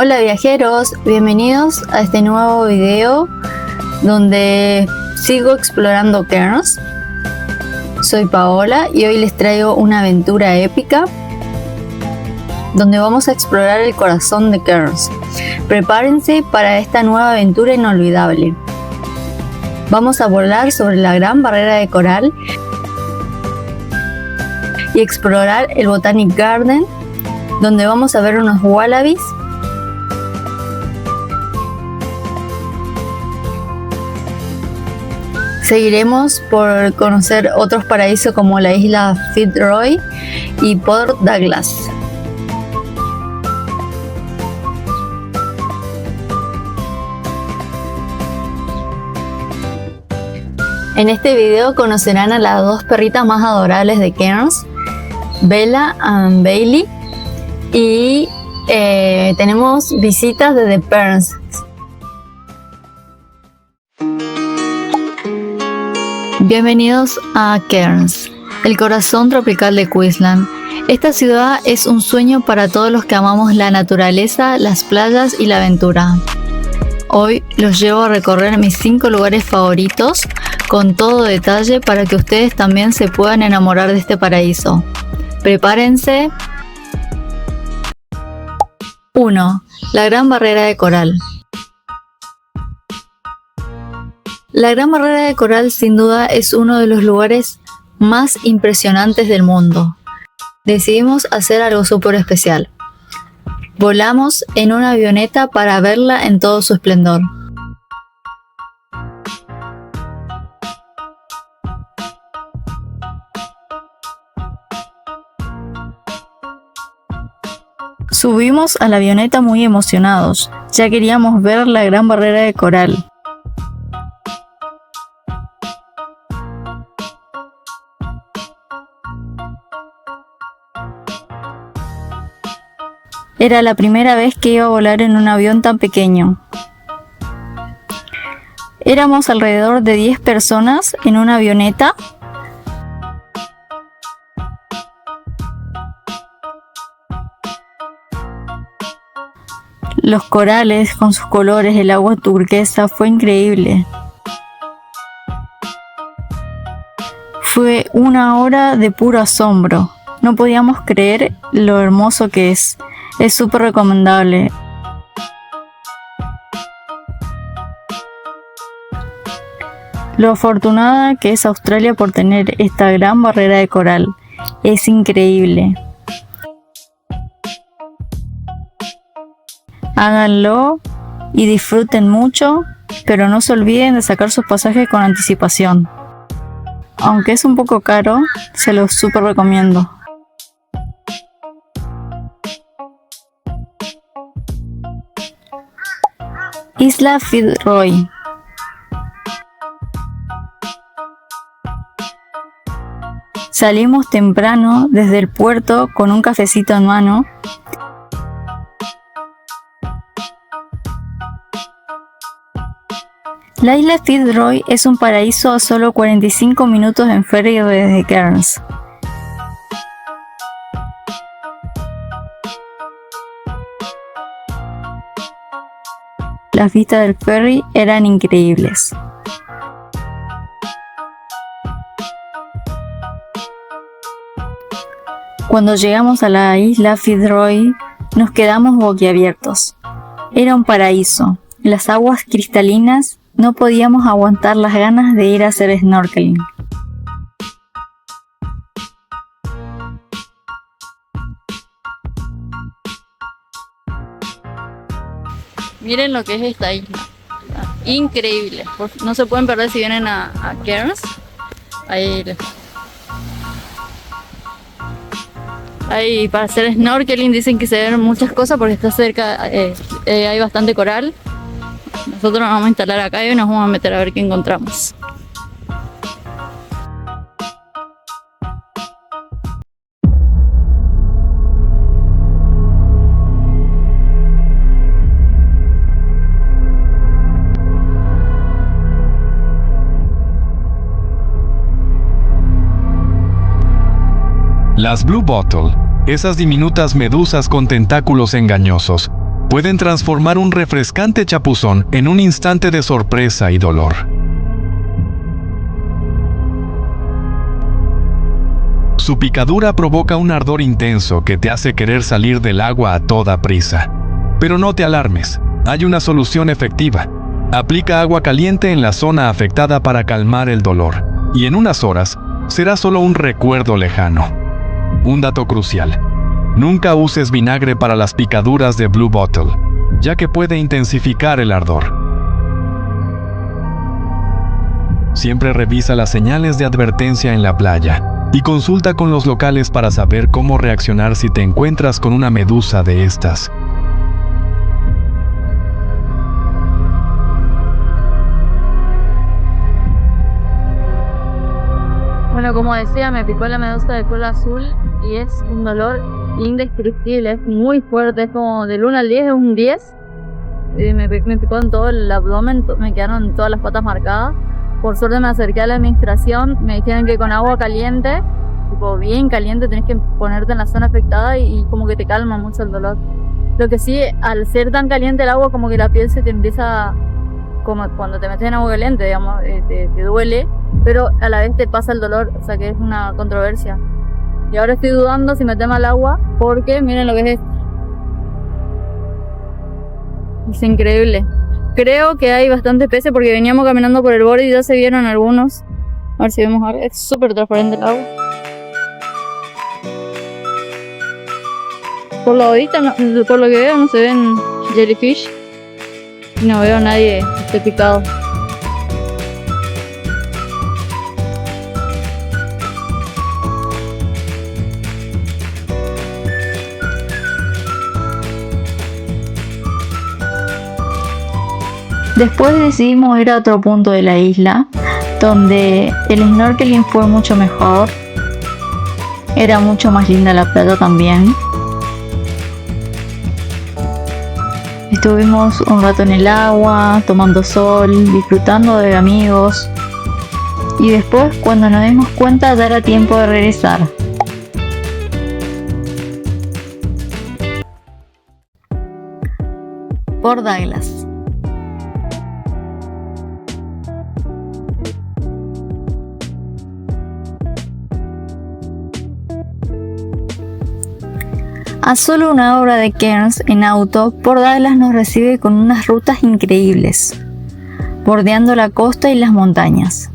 Hola viajeros, bienvenidos a este nuevo video donde sigo explorando Cairns. Soy Paola y hoy les traigo una aventura épica donde vamos a explorar el corazón de Cairns. Prepárense para esta nueva aventura inolvidable. Vamos a volar sobre la gran barrera de coral y explorar el Botanic Garden, donde vamos a ver unos wallabies Seguiremos por conocer otros paraísos como la isla Fitzroy y Port Douglas. En este video conocerán a las dos perritas más adorables de Cairns, Bella y Bailey, y tenemos visitas de The Perns. Bienvenidos a Cairns, el corazón tropical de Queensland. Esta ciudad es un sueño para todos los que amamos la naturaleza, las playas y la aventura. Hoy los llevo a recorrer mis 5 lugares favoritos con todo detalle para que ustedes también se puedan enamorar de este paraíso. Prepárense. 1. La Gran Barrera de Coral. La Gran Barrera de Coral sin duda es uno de los lugares más impresionantes del mundo. Decidimos hacer algo súper especial. Volamos en una avioneta para verla en todo su esplendor. Subimos a la avioneta muy emocionados, ya queríamos ver la Gran Barrera de Coral. Era la primera vez que iba a volar en un avión tan pequeño. Éramos alrededor de 10 personas en una avioneta. Los corales con sus colores, el agua turquesa, fue increíble. Fue una hora de puro asombro. No podíamos creer lo hermoso que es. Es súper recomendable. Lo afortunada que es Australia por tener esta gran barrera de coral. Es increíble. Háganlo y disfruten mucho, pero no se olviden de sacar sus pasajes con anticipación. Aunque es un poco caro, se los súper recomiendo. Isla Fitzroy. Salimos temprano desde el puerto con un cafecito en mano. La isla Fitzroy es un paraíso a solo 45 minutos en ferry desde Cairns. Las vistas del ferry eran increíbles. Cuando llegamos a la isla Fitzroy, nos quedamos boquiabiertos. Era un paraíso. Las aguas cristalinas, no podíamos aguantar las ganas de ir a hacer snorkeling. Miren lo que es esta isla. Increíble. No se pueden perder si vienen a Cairns. Ahí para hacer snorkeling dicen que se ven muchas cosas porque está cerca, hay bastante coral. Nosotros nos vamos a instalar acá y nos vamos a meter a ver qué encontramos. Las Blue Bottle, esas diminutas medusas con tentáculos engañosos, pueden transformar un refrescante chapuzón en un instante de sorpresa y dolor. Su picadura provoca un ardor intenso que te hace querer salir del agua a toda prisa. Pero no te alarmes, hay una solución efectiva. Aplica agua caliente en la zona afectada para calmar el dolor, y en unas horas será solo un recuerdo lejano. Un dato crucial: nunca uses vinagre para las picaduras de Blue Bottle, ya que puede intensificar el ardor. Siempre revisa las señales de advertencia en la playa y consulta con los locales para saber cómo reaccionar si te encuentras con una medusa de estas. Bueno, como decía, me picó la medusa de cola azul y es un dolor indescriptible, es muy fuerte, es como del 1 al 10 es un 10. Me picó en todo el abdomen, me quedaron todas las patas marcadas. Por suerte me acerqué a la administración, me dijeron que con agua caliente, tipo bien caliente, tenés que ponerte en la zona afectada y como que te calma mucho el dolor. Lo que sí, al ser tan caliente el agua, como que la piel se te empieza, como cuando te metes en agua caliente, digamos, te duele, pero a la vez te pasa el dolor, o sea que es una controversia. Y ahora estoy dudando si meterme al agua, porque miren lo que es esto. Es increíble. Creo que hay bastantes peces porque veníamos caminando por el borde y ya se vieron algunos. A ver si vemos ahora. Es súper transparente el agua. Por lo ahorita, por lo que veo, no se ven jellyfish. Y no veo a nadie que esté picado. Después decidimos ir a otro punto de la isla, donde el snorkeling fue mucho mejor. Era mucho más linda la playa también. Estuvimos un rato en el agua, tomando sol, disfrutando de amigos. Y después, cuando nos dimos cuenta, ya era tiempo de regresar. Port Douglas. A solo una hora de Cairns en auto, Port Douglas nos recibe con unas rutas increíbles, bordeando la costa y las montañas.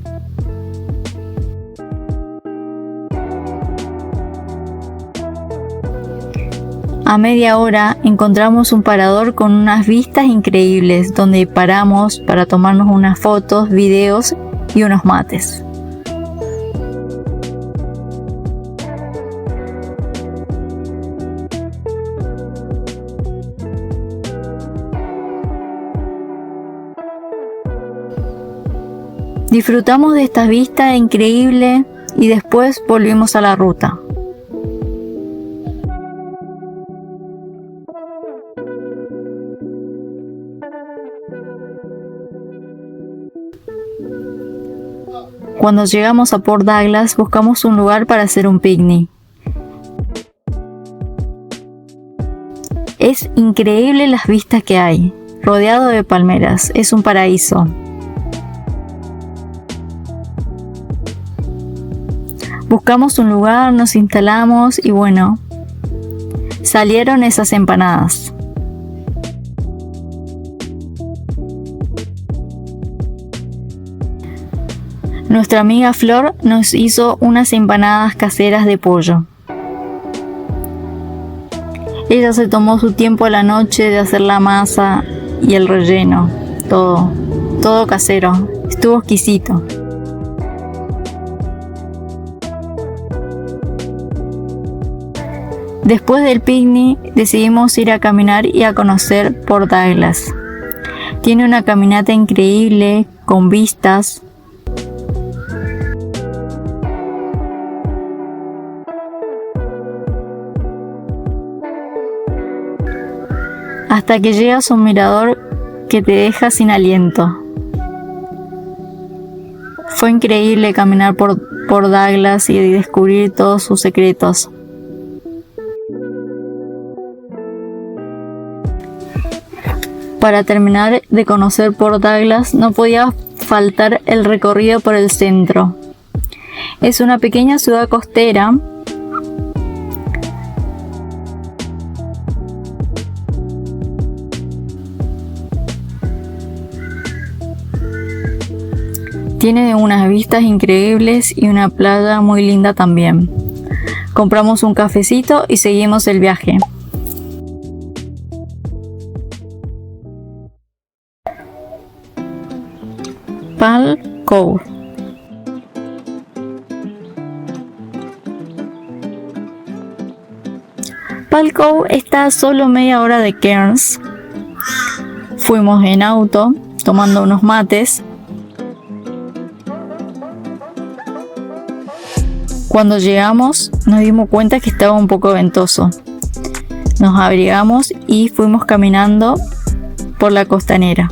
A media hora encontramos un parador con unas vistas increíbles donde paramos para tomarnos unas fotos, videos y unos mates. Disfrutamos de esta vista increíble y después volvimos a la ruta. Cuando llegamos a Port Douglas, buscamos un lugar para hacer un picnic. Es increíble las vistas que hay, rodeado de palmeras, es un paraíso. Buscamos un lugar, nos instalamos y bueno, salieron esas empanadas. Nuestra amiga Flor nos hizo unas empanadas caseras de pollo. Ella se tomó su tiempo a la noche de hacer la masa y el relleno, todo casero, estuvo exquisito. Después del picnic decidimos ir a caminar y a conocer Port Douglas. Tiene una caminata increíble, con vistas. Hasta que llegas a un mirador que te deja sin aliento. Fue increíble caminar por Douglas y descubrir todos sus secretos. Para terminar de conocer Port Douglas no podía faltar el recorrido por el centro. Es una pequeña ciudad costera tiene unas vistas increíbles y una playa muy linda también. Compramos un cafecito y seguimos el viaje. Pal Cove. Pal Cove está a solo media hora de Cairns. Fuimos en auto, tomando unos mates. Cuando llegamos nos dimos cuenta que estaba un poco ventoso. Nos abrigamos y fuimos caminando por la costanera.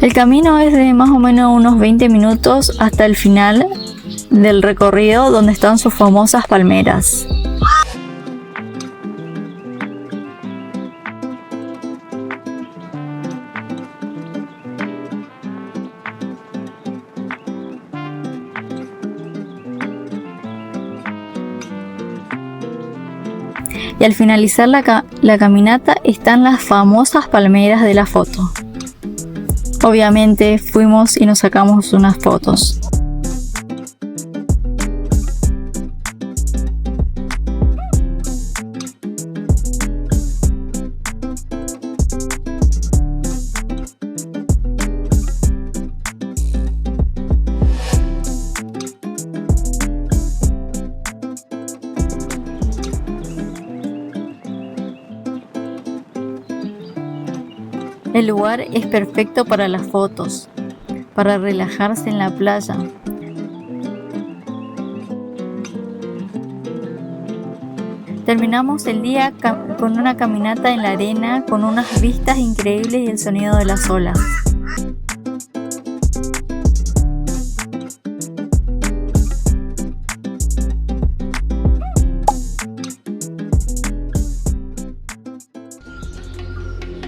El camino es de más o menos unos 20 minutos hasta el final del recorrido donde están sus famosas palmeras. Y al finalizar la caminata están las famosas palmeras de la foto. Obviamente fuimos y nos sacamos unas fotos. El lugar es perfecto para las fotos, para relajarse en la playa. Terminamos el día con una caminata en la arena, con unas vistas increíbles y el sonido de las olas.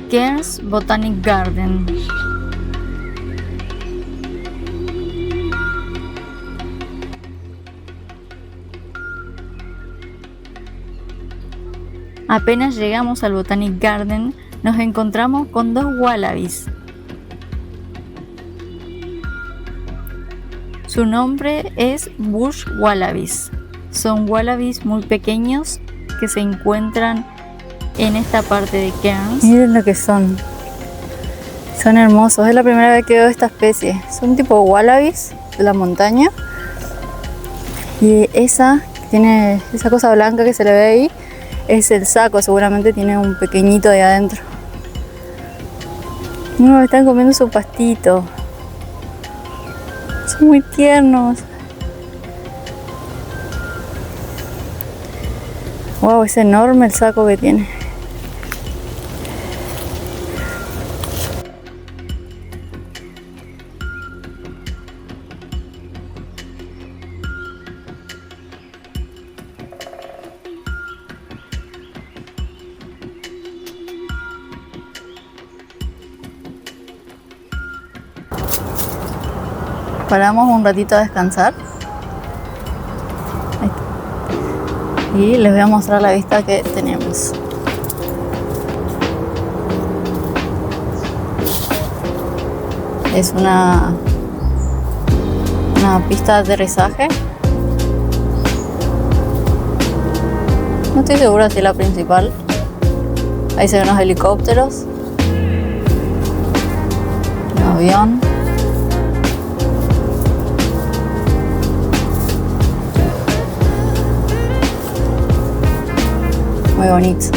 Cairns Botanic Garden. Apenas llegamos al Botanic Garden, nos encontramos con dos wallabies. Su nombre es Bush Wallabies. Son wallabies muy pequeños que se encuentran en esta parte de Cairns. Miren lo que son. Son hermosos. Es la primera vez que veo esta especie. Son tipo wallabies de la montaña. Y esa tiene esa cosa blanca que se le ve ahí es el saco. Seguramente tiene un pequeñito ahí adentro. No, están comiendo su pastito. Son muy tiernos. Wow, es enorme el saco que tiene. Paramos un ratito a descansar. Y les voy a mostrar la vista que tenemos. Es una pista de aterrizaje. No estoy segura si es la principal. Ahí se ven los helicópteros. Un avión. Muy bonito.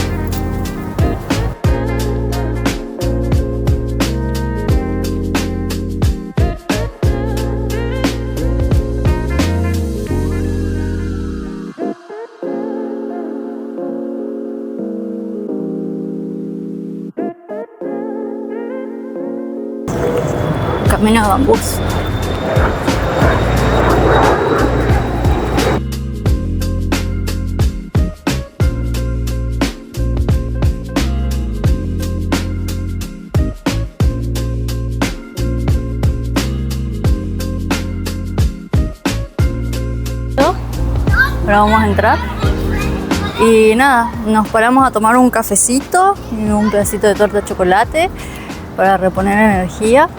camino de bambús. Ahora vamos a entrar y nada, nos paramos a tomar un cafecito y un pedacito de torta de chocolate para reponer energía.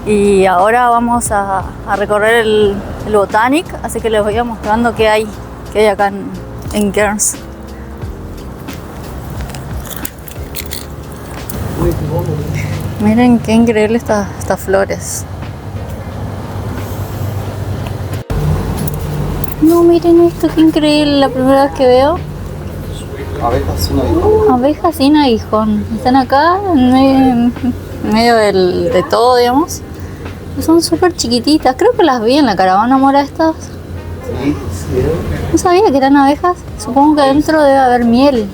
Y ahora vamos a recorrer el Botanic, así que les voy a mostrando qué hay acá en Cairns. Miren qué increíble estas flores. No, miren esto, qué increíble, la primera vez que veo. Abejas sin aguijón. Abejas sin aguijón. Están acá en medio de todo, digamos. Son súper chiquititas. Creo que las vi en la caravana mora estas. Sí, sí. No sabía que eran abejas. Supongo que adentro debe haber miel.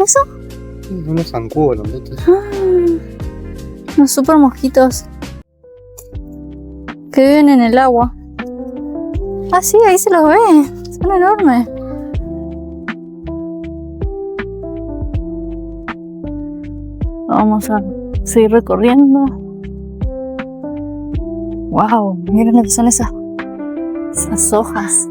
¿Eso? Unos zancudos, ¿no? Unos súper mosquitos que viven en el agua. Ah, sí, ahí se los ve. Son enormes. Vamos a seguir recorriendo. Wow, miren lo que son esas hojas.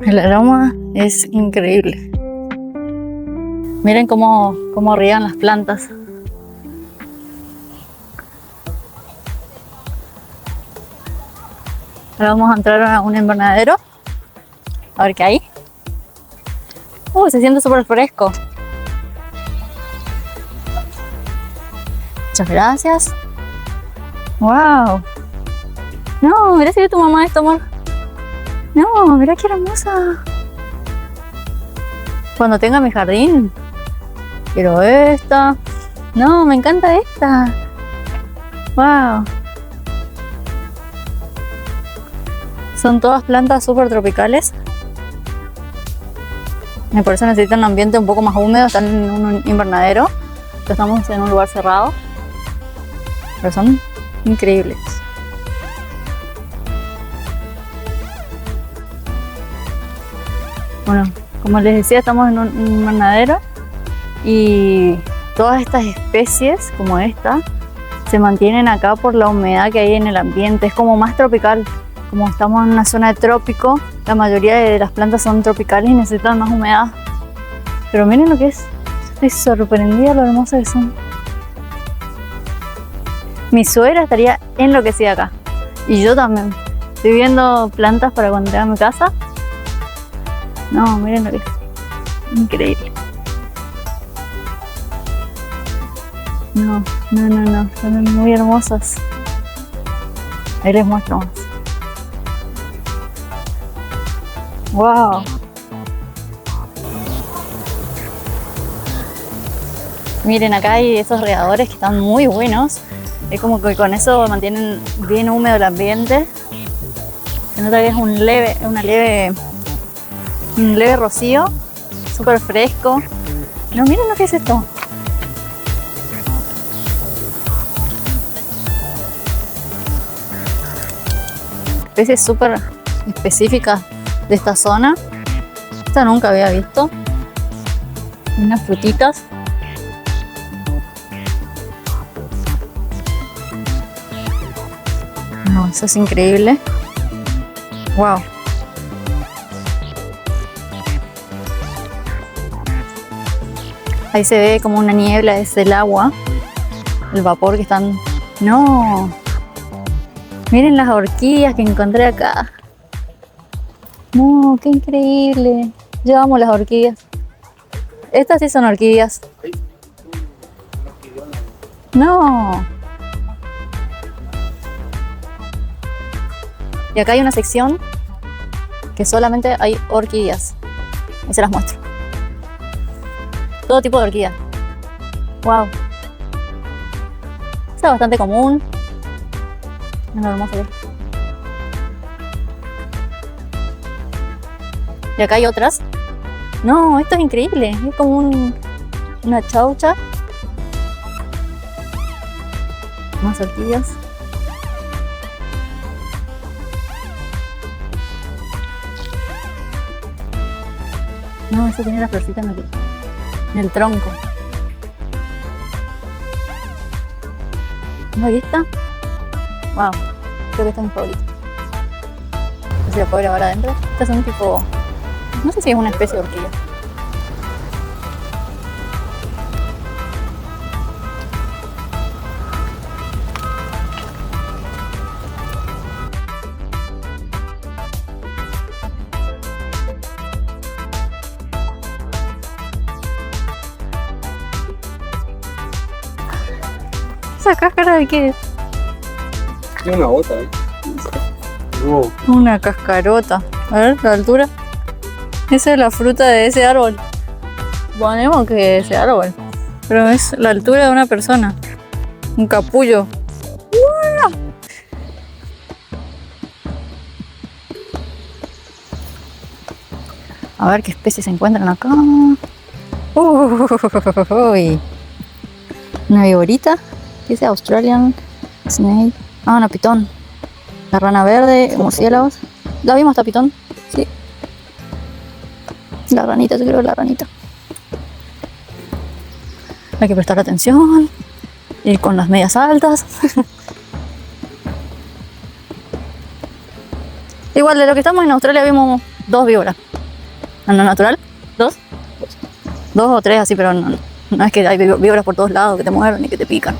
El aroma es increíble. Miren cómo riegan las plantas. Ahora vamos a entrar a un invernadero. A ver qué hay. Se siente súper fresco. Muchas gracias. Wow. No, mira si ve tu mamá esto, amor. No, mira qué hermosa. Cuando tenga mi jardín, quiero esta. No, me encanta esta. Wow. Son todas plantas súper tropicales. Por eso necesitan un ambiente un poco más húmedo. Están en un invernadero. Estamos en un lugar cerrado. Pero son increíbles. Bueno, como les decía, estamos en un invernadero y todas estas especies, como esta, se mantienen acá por la humedad que hay en el ambiente. Es como más tropical. Como estamos en una zona de trópico, la mayoría de las plantas son tropicales y necesitan más humedad. Pero miren lo que es. Estoy sorprendida de lo hermosas que son. Mi suegra estaría enloquecida acá. Y yo también. Estoy viendo plantas para cuando tenga mi casa. No, miren lo que es. Increíble. No. Son muy hermosas. Ahí les muestro más. Wow. Miren, acá hay esos regadores que están muy buenos. Es como que con eso mantienen bien húmedo el ambiente. Se nota que es un leve rocío, súper fresco. No, miren lo que es esto. Especies súper específicas de esta zona. Esta nunca había visto. Unas frutitas. No, eso es increíble. Wow. Ahí se ve como una niebla, es el agua, el vapor que están... ¡No! Miren las orquídeas que encontré acá. ¡No! ¡Qué increíble! Yo amo las orquídeas. Estas sí son orquídeas. ¡No! Y acá hay una sección que solamente hay orquídeas. Ahí se las muestro. Todo tipo de orquídea. Wow. Esta es bastante común. Es lo hermoso que es. Y acá hay otras. No, esto es increíble. Es como una chaucha. Más orquídeas. No, eso tiene la florcita en el tronco. ¿No? ¿Y esta? Wow, creo que esta es mi favorita. No sé si la puedo grabar adentro. Estas son tipo... No sé si es una especie de orquídea. ¿Esa cáscara de qué es? Tiene una bota, Wow. Una cascarota. A ver, la altura. Esa es la fruta de ese árbol. Ponemos que es ese árbol. Pero es la altura de una persona. Un capullo. ¡Uah! A ver qué especies se encuentran acá. Uy. Una viborita. Dice Australian Snake. Ah, una pitón. La rana verde, murciélagos. ¿La vimos esta pitón? Sí. La ranita, yo creo que la ranita. Hay que prestar atención. Ir con las medias altas. Igual de lo que estamos en Australia vimos 2 víboras. ¿En lo natural? ¿2? 2 o 3 así, pero no es que hay víboras por todos lados que te muerden ni que te pican.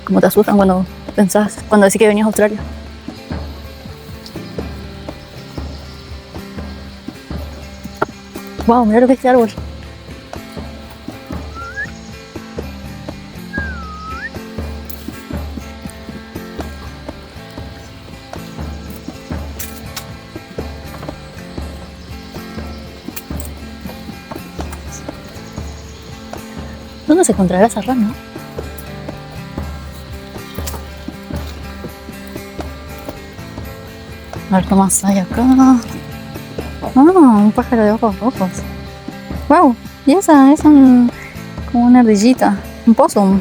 Como te asustan cuando decís que venías a Australia. Wow, mira lo que es este árbol. ¿Dónde se encontrará esa rana? A ver qué más hay acá. Un pájaro de ojos rojos. Wow, y esa es como una ardillita, un possum.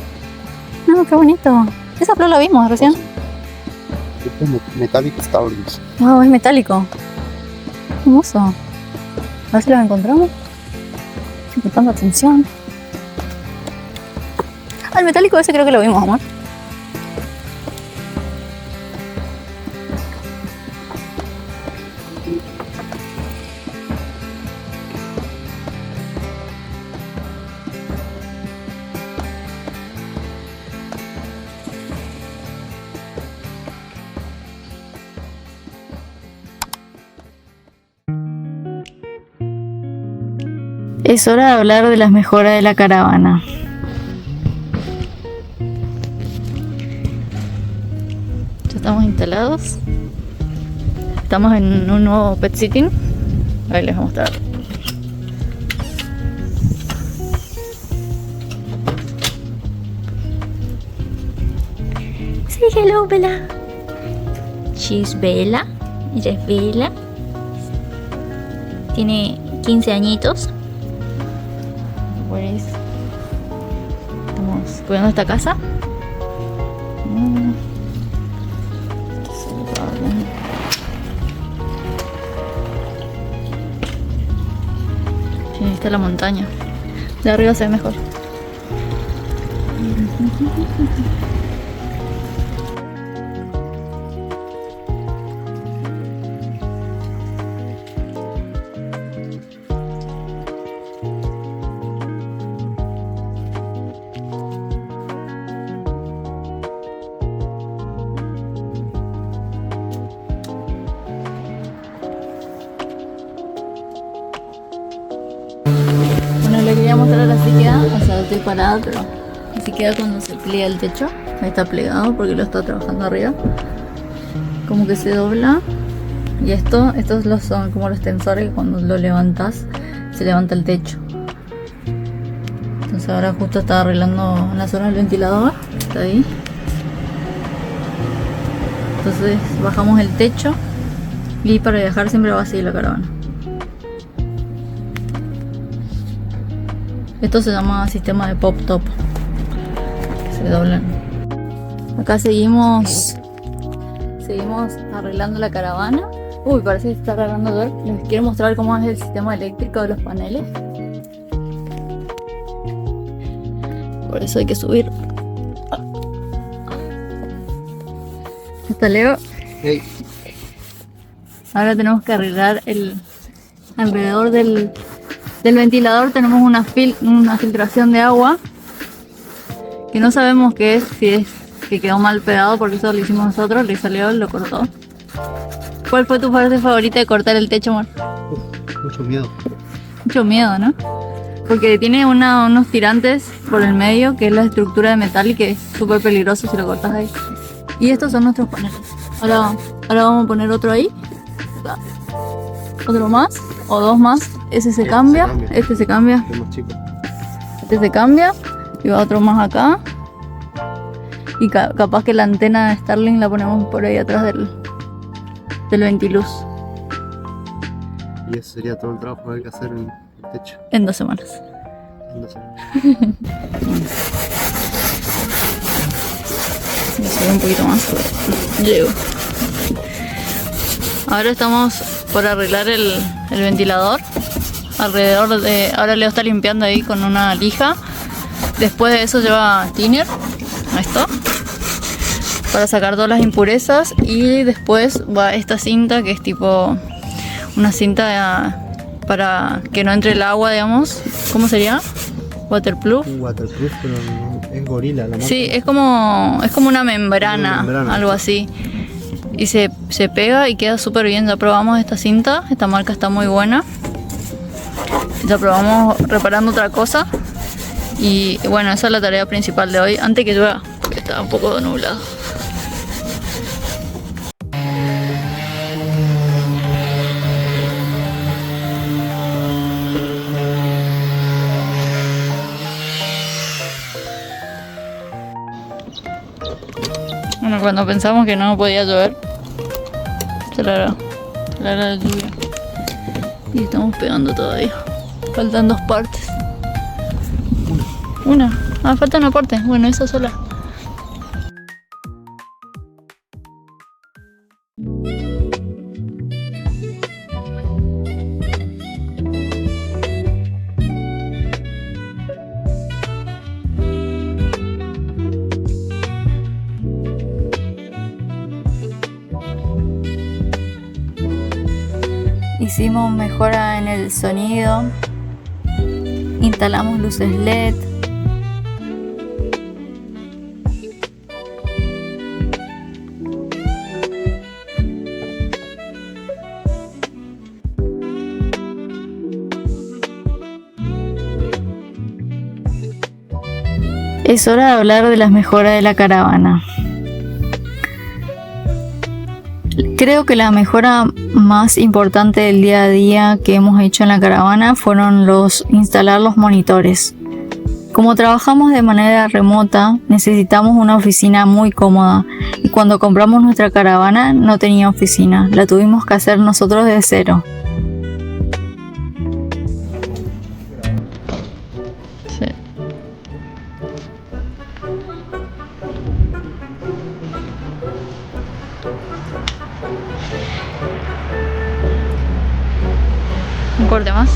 No, qué bonito. Esa flor la vimos recién. Es metálico Starlings. Wow, es metálico. Hermoso. A ver si lo encontramos. Estoy prestando atención. Ah, el metálico ese creo que lo vimos, amor. Es hora de hablar de las mejoras de la caravana. Ya estamos instalados. Estamos en un nuevo pet sitting. Ahí les voy a mostrar. Say hello, Bella. She's Bella. Ella es Bella. Tiene 15 añitos. Estamos cuidando esta casa. Ahí está la montaña. De arriba se ve mejor. Le quería mostrar la siquea, o sea, estoy parada, pero la siquea cuando se pliega el techo, ahí está plegado porque lo está trabajando arriba, como que se dobla, y estos son como los tensores que cuando lo levantas se levanta el techo. Entonces ahora justo está arreglando la zona del ventilador, está ahí, Entonces bajamos el techo y para viajar siempre va así la caravana. Esto se llama sistema de pop top, que se doblan. Acá seguimos arreglando la caravana. Uy, parece que se está arreglando todo. Les quiero mostrar cómo es el sistema eléctrico de los paneles. Por eso hay que subir. Hasta Leo. Hey. Ahora tenemos que arreglar alrededor del ventilador. Tenemos una filtración de agua que no sabemos qué es, si es que quedó mal pegado, porque eso lo hicimos nosotros. Le salió, lo cortó. ¿Cuál fue tu parte favorita de cortar el techo, amor? Mucho miedo. Mucho miedo, ¿no? Porque tiene unos tirantes por el medio, que es la estructura de metal y que es súper peligroso si lo cortas ahí. Y estos son nuestros paneles. Ahora vamos a poner otro ahí. Acá. Otro más o dos más. Ese se cambia. Este se cambia. Este se cambia. Y va otro más acá. Y capaz que la antena de Starlink la ponemos por ahí atrás del ventiluz. Y eso sería todo el trabajo que hay que hacer en el techo. En 2 semanas. En 2 semanas. Me sube un poquito más. Llego. Ahora estamos por arreglar el ventilador. Ahora Leo está limpiando ahí con una lija. Después de eso lleva thinner. Esto. Para sacar todas las impurezas. Y después va esta cinta, que es tipo una cinta para que no entre el agua, digamos. ¿Cómo sería? Waterproof. Waterproof, pero no, es gorila la marca. Sí, es como una membrana, algo así. Y se pega y queda súper bien. Ya probamos esta cinta, esta marca está muy buena. Ya probamos reparando otra cosa. Y bueno, esa es la tarea principal de hoy, antes que llueva, porque está un poco nublado. Bueno, cuando pensamos que no podía llover, se larga la lluvia. Y estamos pegando todavía. Faltan 2 partes. Una. Ah, falta una parte. Bueno, esa sola. Hicimos mejora en el sonido, instalamos luces LED, es hora de hablar de las mejoras de la caravana. Creo que la mejora más importante del día a día que hemos hecho en la caravana fueron instalar los monitores. Como trabajamos de manera remota, necesitamos una oficina muy cómoda y cuando compramos nuestra caravana no tenía oficina, la tuvimos que hacer nosotros de cero. Sí. Un corte más.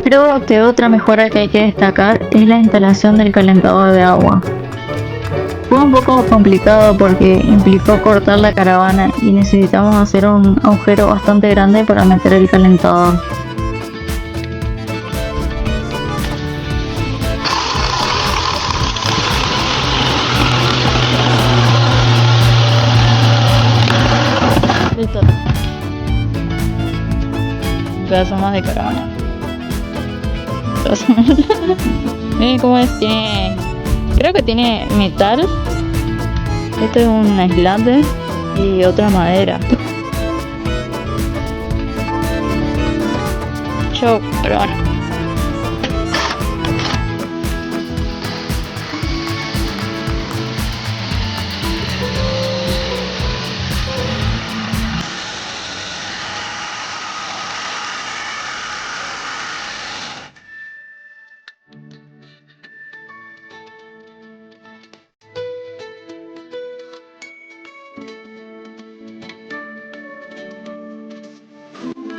Creo que otra mejora que hay que destacar es la instalación del calentador de agua. Fue un poco complicado porque implicó cortar la caravana y necesitamos hacer un agujero bastante grande para meter el calentador. Listo. Un pedazo más de caravana. Miren cómo es, creo que tiene metal. Esto es un aislante y otra madera. Show, pero bueno.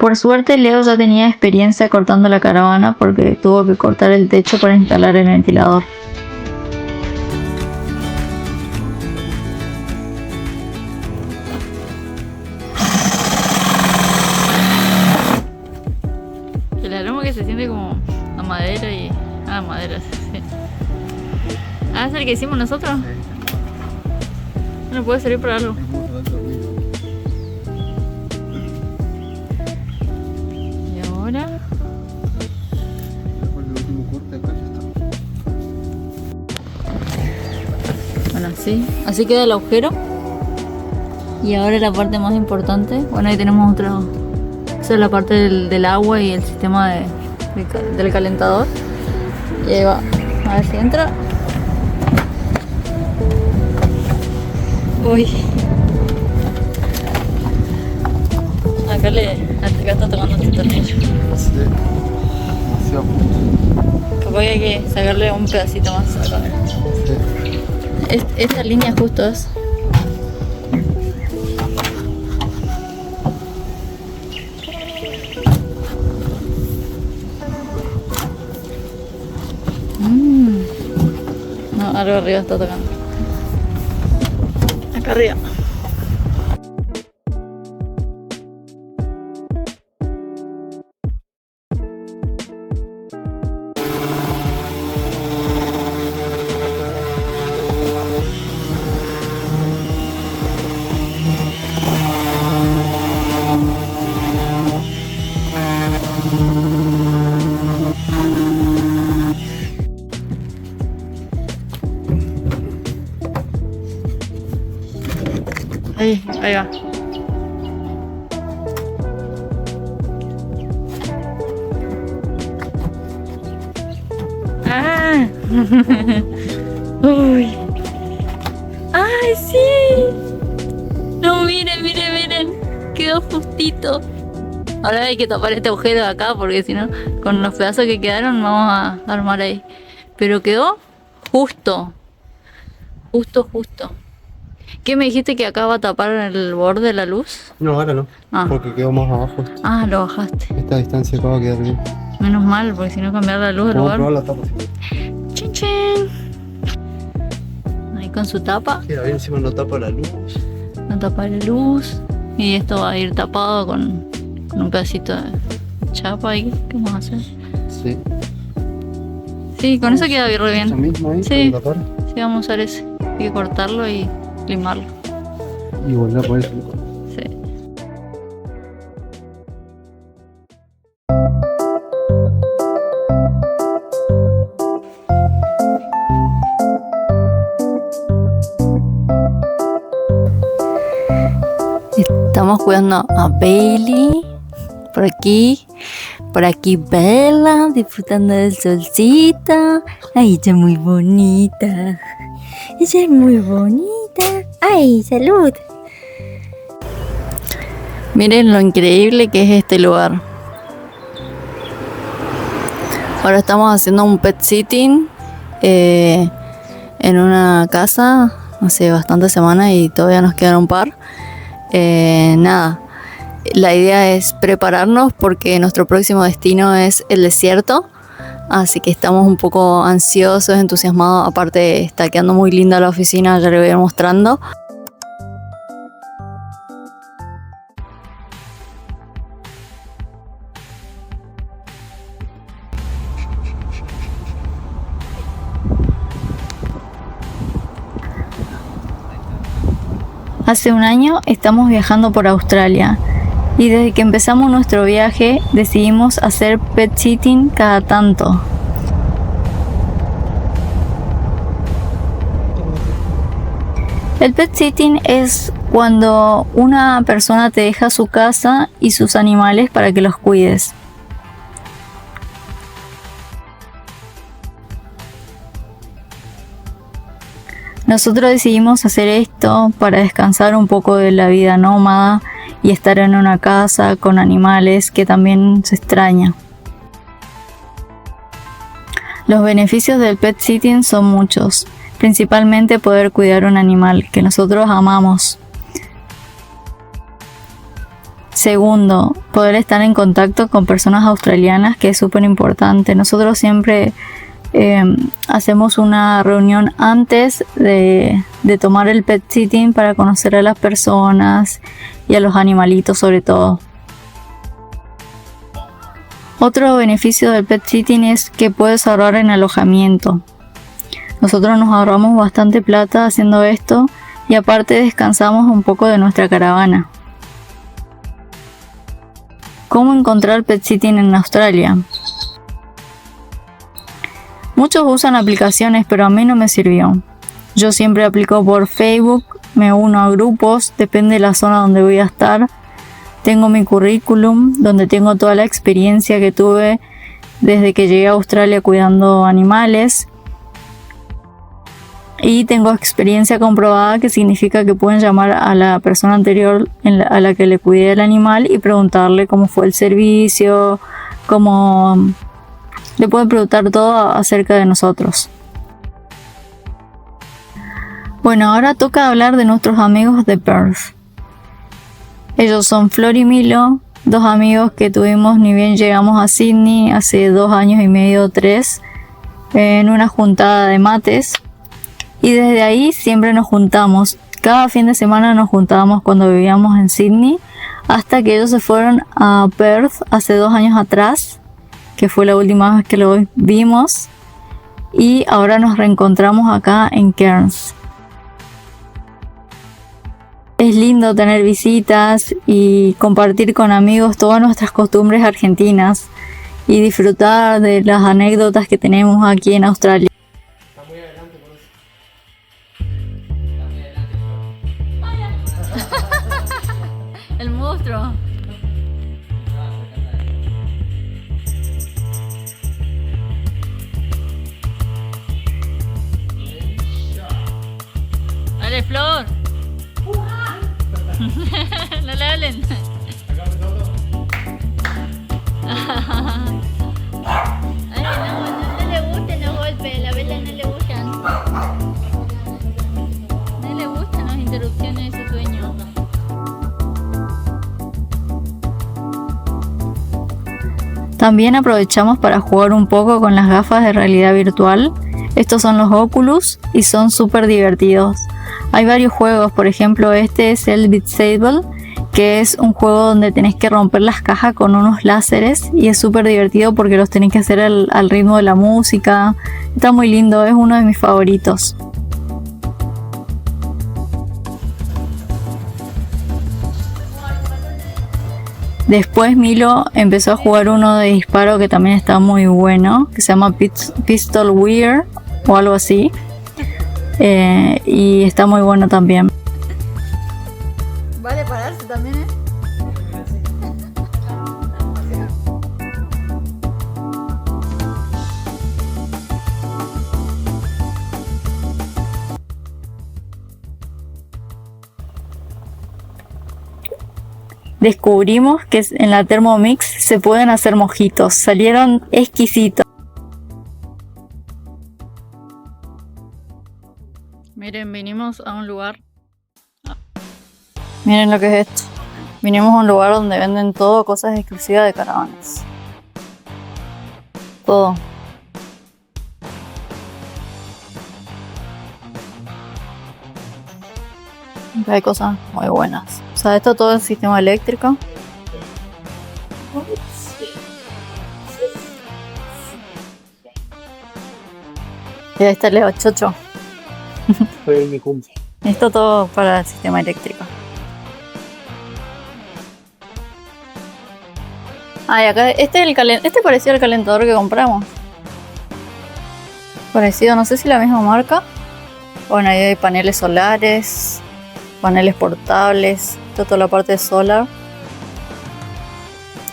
Por suerte Leo ya tenía experiencia cortando la caravana porque tuvo que cortar el techo para instalar el ventilador. El aroma que se siente como a madera y... Ah, madera, sí. Ah, ¿es el que hicimos nosotros? No puede servir para algo. Y ahora... Bueno, así queda el agujero. Y ahora la parte más importante. Bueno, ahí tenemos otra... Esa es la parte del agua y el sistema del calentador. Y ahí va. A ver si entra. Uy. Acá está tocando este tornillo. Sí. Demasiado. Capaz que hay que sacarle un pedacito más acá. Sí. Esta línea justo es. No, algo arriba está tocando. Acá arriba. Ahí va. ¡Ah! ¡Uy! ¡Ay, sí! No, miren. Quedó justito. Ahora hay que tapar este agujero de acá porque si no, con los pedazos que quedaron vamos a armar ahí. Pero quedó justo. Justo. ¿Qué me dijiste que acá va a tapar el borde de la luz? No, ahora no. Ah. Porque quedó más abajo. Ah, lo bajaste. Esta distancia acá va a quedar bien. Menos mal, porque si no cambiar la luz del Vamos a lugar. probar la tapa. Chin chin. Ahí con su tapa. Mira, bien encima no tapa la luz. No tapa la luz. Y esto va a ir tapado con un pedacito de chapa ahí. ¿Qué vamos a hacer? Sí. Sí, con eso queda re Eso bien. mismo ahí, Sí. para tapar. Sí, vamos a usar ese. Hay que cortarlo y limarlo. Y volver a poner eso. Sí. Estamos cuidando a Bailey. Por aquí Bella, disfrutando del solcito. Ay, ella es muy bonita. Ay, salud. Miren lo increíble que es este lugar. Ahora estamos haciendo un pet sitting en una casa hace bastantes semanas y todavía nos quedan un par. Nada. La idea es prepararnos porque nuestro próximo destino es el desierto, así que estamos un poco ansiosos, entusiasmados. Aparte está quedando muy linda la oficina, ya le voy a ir mostrando. Hace un año estamos viajando por Australia. Y desde que empezamos nuestro viaje decidimos hacer pet sitting cada tanto. El pet sitting es cuando una persona te deja su casa y sus animales para que los cuides. Nosotros decidimos hacer esto para descansar un poco de la vida nómada y estar en una casa con animales que también se extraña. Los beneficios del pet sitting son muchos, principalmente poder cuidar un animal que nosotros amamos. Segundo, poder estar en contacto con personas australianas, que es súper importante. Nosotros siempre hacemos una reunión antes de tomar el pet sitting para conocer a las personas y a los animalitos sobre todo. Otro beneficio del pet sitting es que puedes ahorrar en alojamiento. Nosotros nos ahorramos bastante plata haciendo esto y aparte descansamos un poco de nuestra caravana. ¿Cómo encontrar pet sitting en Australia? Muchos usan aplicaciones, pero a mí no me sirvió. Yo siempre aplico por Facebook, me uno a grupos, depende de la zona donde voy a estar. Tengo mi currículum, donde tengo toda la experiencia que tuve desde que llegué a Australia cuidando animales. Y tengo experiencia comprobada, que significa que pueden llamar a la persona anterior a la que le cuidé el animal y preguntarle cómo fue el servicio, le pueden preguntar todo acerca de nosotros. Bueno, ahora toca hablar de nuestros amigos de Perth. Ellos son Flor y Milo, dos amigos que tuvimos ni bien llegamos a Sydney hace 2 años y medio o 3, en una juntada de mates. Y desde ahí siempre nos juntamos. Cada fin de semana nos juntábamos cuando vivíamos en Sydney, hasta que ellos se fueron a Perth hace 2 años atrás, que fue la última vez que lo vimos, y ahora nos reencontramos acá en Cairns. Es lindo tener visitas y compartir con amigos todas nuestras costumbres argentinas y disfrutar de las anécdotas que tenemos aquí en Australia. El monstruo. Dale, Flor. No le hablen. Ay, no le gustan los golpes, la vela no le gustan. No le gustan las interrupciones de su sueño. También aprovechamos para jugar un poco con las gafas de realidad virtual. Estos son los Oculus y son súper divertidos. Hay varios juegos, por ejemplo este es el Beat Saber, que es un juego donde tenés que romper las cajas con unos láseres y es súper divertido porque los tenés que hacer al ritmo de la música. Está muy lindo, es uno de mis favoritos. Después Milo empezó a jugar uno de disparo que también está muy bueno, que se llama Pistol Weird o algo así. Y está muy bueno también. Vale pararse también, ¿eh? Descubrimos que en la Thermomix se pueden hacer mojitos. Salieron exquisitos. Miren, vinimos a un lugar. Miren lo que es esto. Vinimos a un lugar donde venden todo, cosas exclusivas de caravanas. Todo. Hay cosas muy buenas. O sea, esto todo es sistema eléctrico. Y ahí está el Leo Chocho. Fue mi cumple. Esto todo para el sistema eléctrico. Ah, y acá, este es parecido al calentador que compramos. Parecido, no sé si la misma marca. Bueno, ahí hay paneles solares, paneles portables, toda la parte de solar.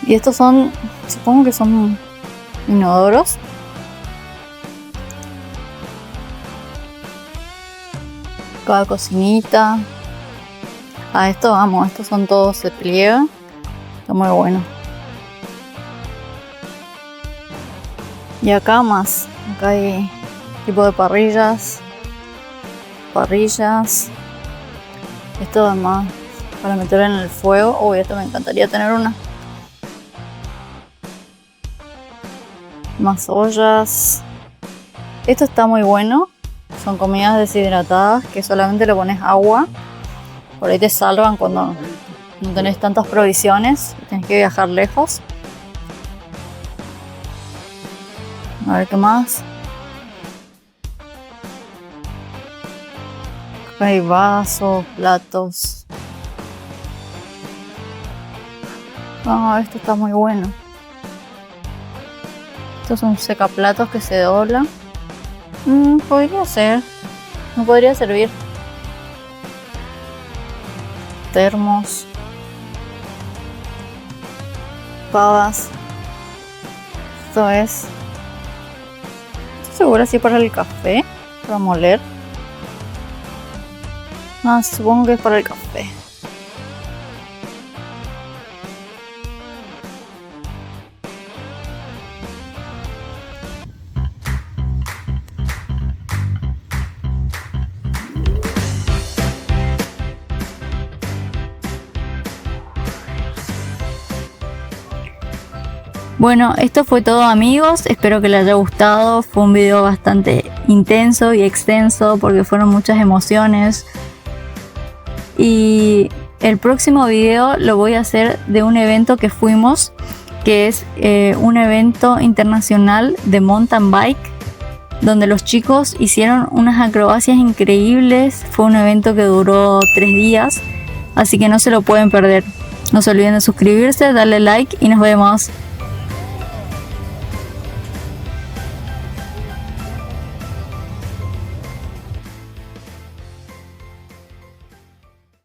Y estos son, supongo que son inodoros. Cada cocinita. Ah, esto vamos, estos son todos se pliega. Está muy bueno. Y acá más. Acá hay tipo de parrillas. Esto es más para meter en el fuego. Uy, esto me encantaría tener una. Más ollas. Esto está muy bueno. Son comidas deshidratadas que solamente le pones agua. Por ahí te salvan cuando no tenés tantas provisiones y tenés que viajar lejos. A ver qué más. Hay vasos, platos. Ah, esto está muy bueno. Estos son secaplatos que se doblan. Podría ser. Me podría servir. Termos. Pavas. Esto es. Estoy segura si para el café. Para moler. No, supongo que es para el café. Bueno, esto fue todo, amigos, espero que les haya gustado. Fue un video bastante intenso y extenso porque fueron muchas emociones. Y el próximo video lo voy a hacer de un evento que fuimos, que es un evento internacional de mountain bike, donde los chicos hicieron unas acrobacias increíbles. Fue un evento que duró 3 días, así que no se lo pueden perder. No se olviden de suscribirse, darle like y nos vemos.